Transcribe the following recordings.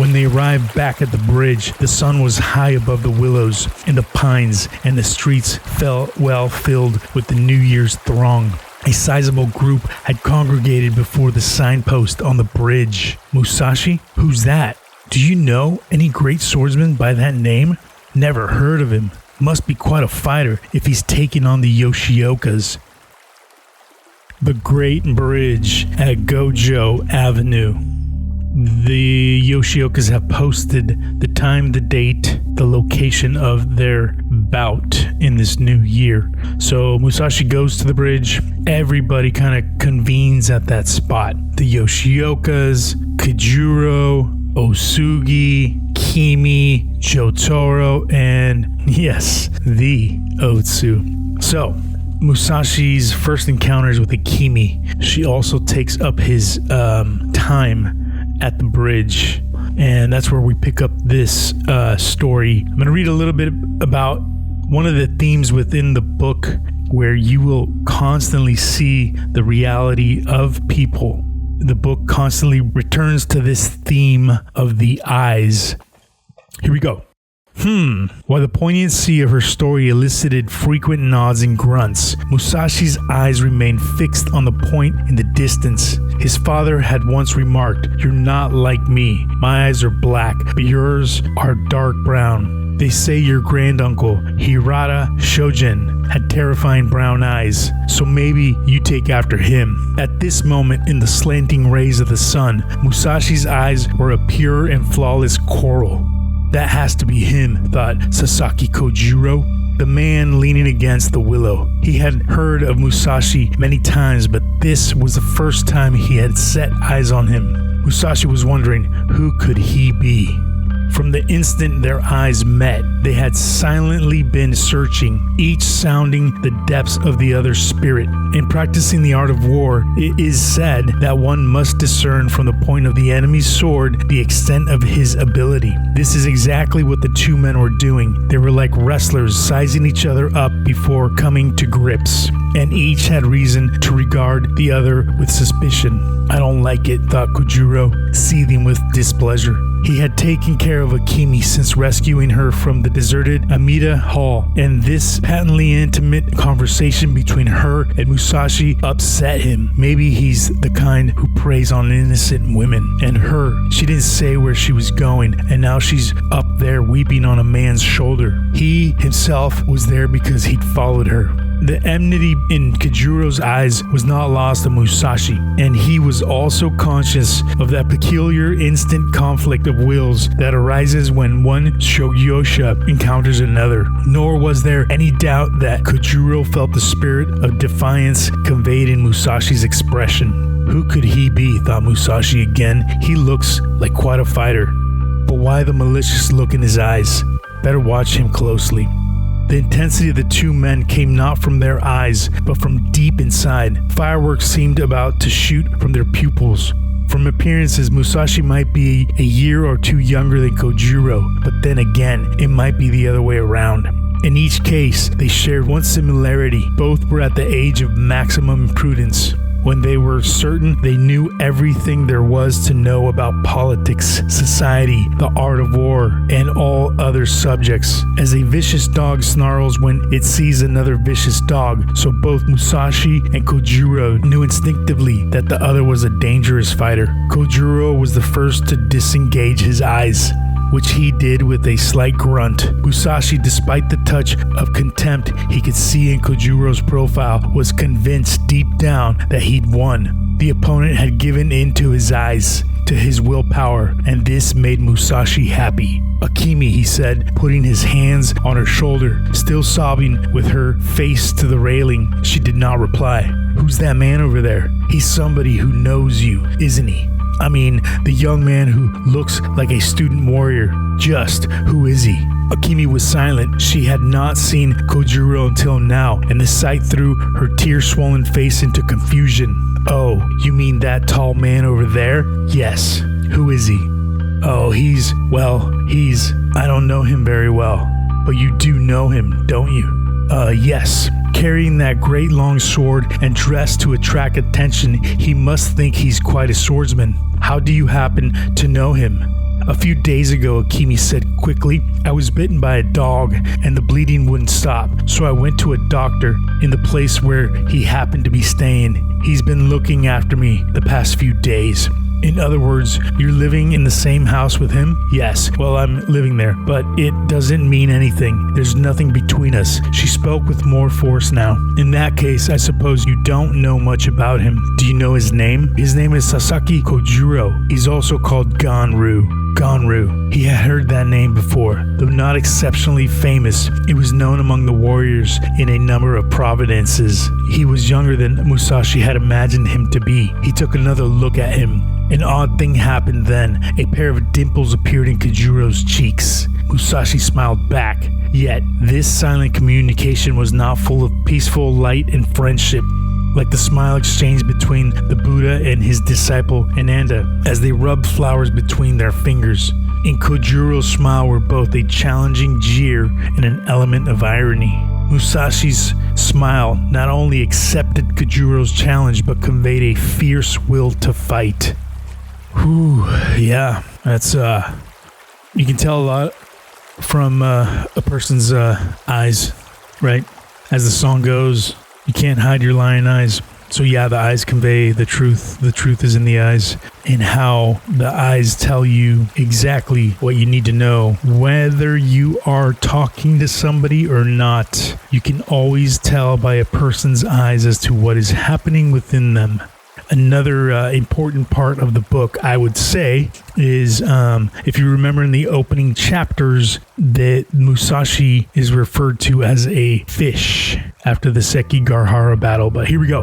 When they arrived back at the bridge, the sun was high above the willows and the pines, and the streets felt well filled with the New Year's throng. A sizable group had congregated before the signpost on the bridge. Musashi? Who's that? Do you know any great swordsman by that name? Never heard of him. Must be quite a fighter if he's taken on the Yoshiokas. The Great Bridge at Gojo Avenue. The Yoshiokas have posted the time, the date, the location of their bout in this new year. So Musashi goes to the bridge. Everybody kind of convenes at that spot. The Yoshiokas, Kojuro, Osugi, Akimi, Jotaro, and yes, the Otsu. So Musashi's first encounters with Akimi. She also takes up his time at the bridge, and that's where we pick up this story. I'm going to read a little bit about one of the themes within the book, where you will constantly see the reality of people. The book constantly returns to this theme of the eyes. Here we go. While the poignancy of her story elicited frequent nods and grunts, Musashi's eyes remained fixed on the point in the distance. His father had once remarked, "You're not like me. My eyes are black, but yours are dark brown. They say your granduncle, Hirata Shojin, had terrifying brown eyes, so maybe you take after him." At this moment, in the slanting rays of the sun, Musashi's eyes were a pure and flawless coral. That has to be him, thought Sasaki Kojuro, the man leaning against the willow. He had heard of Musashi many times, but this was the first time he had set eyes on him. Musashi was wondering, who could he be? From the instant their eyes met, they had silently been searching, each sounding the depths of the other's spirit. In practicing the art of war, it is said that one must discern from the point of the enemy's sword the extent of his ability. This is exactly what the two men were doing. They were like wrestlers sizing each other up before coming to grips, and each had reason to regard the other with suspicion. "I don't like it," thought Kojuro, seething with displeasure. He had taken care of Akimi since rescuing her from the deserted Amida Hall, and this patently intimate conversation between her and Musashi upset him. Maybe he's the kind who preys on innocent women. And her, she didn't say where she was going, and now she's up there weeping on a man's shoulder. He himself was there because he'd followed her. The enmity in Kojuro's eyes was not lost on Musashi, and he was also conscious of that peculiar instant conflict of wills that arises when one Shogyosha encounters another. Nor was there any doubt that Kojuro felt the spirit of defiance conveyed in Musashi's expression. Who could he be, thought Musashi again. He looks like quite a fighter. But why the malicious look in his eyes? Better watch him closely. The intensity of the two men came not from their eyes, but from deep inside. Fireworks seemed about to shoot from their pupils. From appearances, Musashi might be a year or two younger than Kojuro, but then again, it might be the other way around. In each case, they shared one similarity. Both were at the age of maximum prudence. When they were certain they knew everything there was to know about politics, society, the art of war, and all other subjects. As a vicious dog snarls when it sees another vicious dog, so both Musashi and Kojuro knew instinctively that the other was a dangerous fighter. Kojuro was the first to disengage his eyes, which he did with a slight grunt. Musashi, despite the touch of contempt he could see in Kojuro's profile, was convinced deep down that he'd won. The opponent had given in to his eyes, to his willpower, and this made Musashi happy. "Akimi," he said, putting his hands on her shoulder, still sobbing with her face to the railing. She did not reply. "Who's that man over there? He's somebody who knows you, isn't he? I mean, the young man who looks like a student warrior. Just who is he?" Akimi was silent. She had not seen Kojuro until now, and the sight threw her tear-swollen face into confusion. "Oh, you mean that tall man over there?" "Yes. Who is he?" "Oh, he's, I don't know him very well." "But you do know him, don't you?" Yes. Carrying that great long sword and dressed to attract attention, he must think he's quite a swordsman." "How do you happen to know him?" A few days ago, Akimi said quickly, I was bitten by a dog and the bleeding wouldn't stop, so I went to a doctor in the place where he happened to be staying. He's been looking after me the past few days. In other words, you're living in the same house with him? Yes. Well, I'm living there, but it doesn't mean anything. There's nothing between us. She spoke with more force now. In that case, I suppose you don't know much about him. Do you know his name? His name is Sasaki Kojuro. He's also called Ganryu. Ganryu. He had heard that name before. Though not exceptionally famous, it was known among the warriors in a number of provinces. He was younger than Musashi had imagined him to be. He took another look at him. An odd thing happened then. A pair of dimples appeared in Kojuro's cheeks. Musashi smiled back. Yet, this silent communication was not full of peaceful light and friendship, like the smile exchanged between the Buddha and his disciple Ananda as they rubbed flowers between their fingers. In Kojuro's smile were both a challenging jeer and an element of irony. Musashi's smile not only accepted Kojuro's challenge but conveyed a fierce will to fight. Whew, yeah, that's, you can tell a lot from a person's eyes, right? As the song goes, you can't hide your lion eyes. So yeah, the eyes convey the truth. The truth is in the eyes, and how the eyes tell you exactly what you need to know. Whether you are talking to somebody or not, you can always tell by a person's eyes as to what is happening within them. Another important part of the book, I would say, is if you remember in the opening chapters that Musashi is referred to as a fish after the Sekigahara battle. But here we go.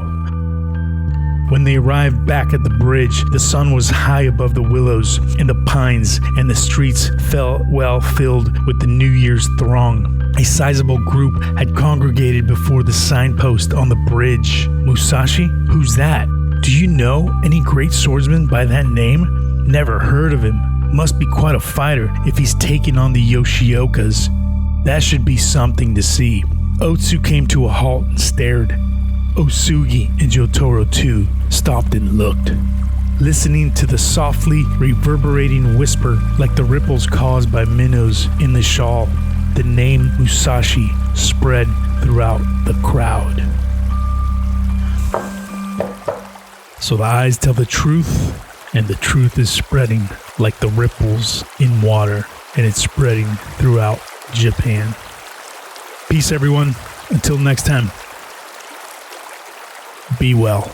When they arrived back at the bridge, the sun was high above the willows and the pines, and the streets felt well filled with the New Year's throng. A sizable group had congregated before the signpost on the bridge. Musashi? Who's that? Do you know any great swordsman by that name? Never heard of him. Must be quite a fighter if he's taken on the Yoshiokas. That should be something to see. Otsu came to a halt and stared. Osugi and Jotaro too stopped and looked, listening to the softly reverberating whisper like the ripples caused by minnows in the shawl. The name Musashi spread throughout the crowd. So the eyes tell the truth, and the truth is spreading like the ripples in water, and it's spreading throughout Japan. Peace, everyone. Until next time, be well.